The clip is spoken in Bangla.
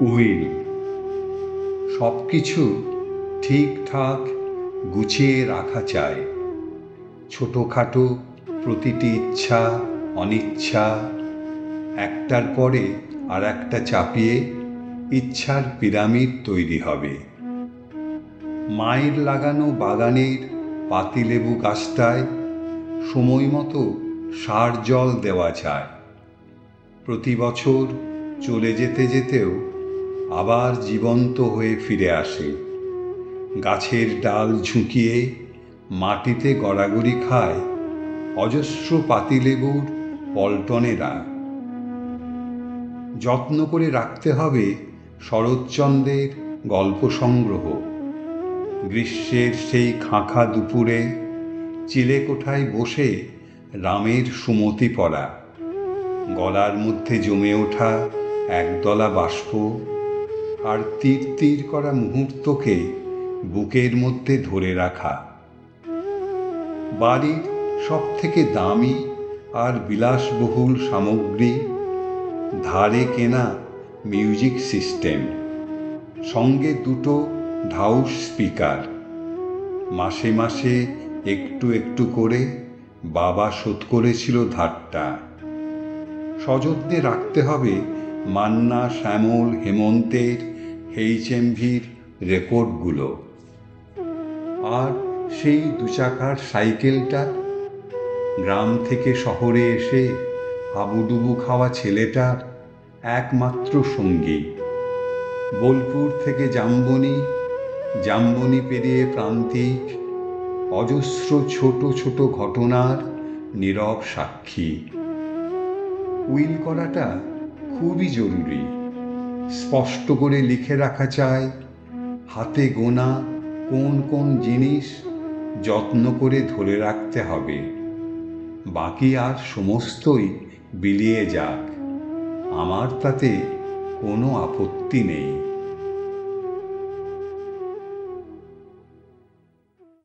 উইল। সব কিছু ঠিকঠাক গুছিয়ে রাখা চায়। ছোটোখাটো প্রতিটি ইচ্ছা অনিচ্ছা একটার পরে আর একটা চাপিয়ে ইচ্ছার পিরামিড তৈরি হবে। মায়ের লাগানো বাগানের পাতিলেবু গাছটায় সময় মতো সার জল দেওয়া যায়। প্রতি বছর চলে যেতে যেতেও আবার জীবন্ত হয়ে ফিরে আসে। গাছের ডাল ঝুঁকিয়ে মাটিতে গড়াগড়ি খায় অজস্র পাতিলেবুর পল্টনেরা। যত্ন করে রাখতে হবে শরৎচন্দ্রের গল্প সংগ্রহ। গ্রীষ্মের সেই খাঁখা দুপুরে চিলেকোঠায় বসে রামের সুমতি পড়া, গলার মধ্যে জমে ওঠা একদলা বাষ্প আর তীর তীর করা মুহূর্তকে বুকের মধ্যে ধরে রাখা। বাড়ির সব থেকে দামি আর বিলাসবহুল সামগ্রী, ধারে কেনা মিউজিক সিস্টেম, সঙ্গে দুটো ঢাউস স্পিকার। মাসে মাসে একটু একটু করে বাবা শোধ করেছিল ধারটা। সযত্নে রাখতে হবে মান্না, শ্যামল, হেমন্তের HMVর রেকর্ডগুলো। আর সেই দুচাকার সাইকেলটা, গ্রাম থেকে শহরে এসে হাবুডুবু খাওয়া ছেলেটার একমাত্র সঙ্গী। বোলপুর থেকে জামবনি, জামবনি পেরিয়ে প্রান্তিক, অজস্র ছোট ছোট ঘটনার নীরব সাক্ষী। উইল করাটা খুবই জরুরি। স্পষ্ট করে লিখে রাখা চাই হাতে গোনা কোন কোন জিনিস যত্ন করে ধরে রাখতে হবে। বাকি আর সমস্তই বিলিয়ে যাক, আমার তাতে কোনো আপত্তি নেই।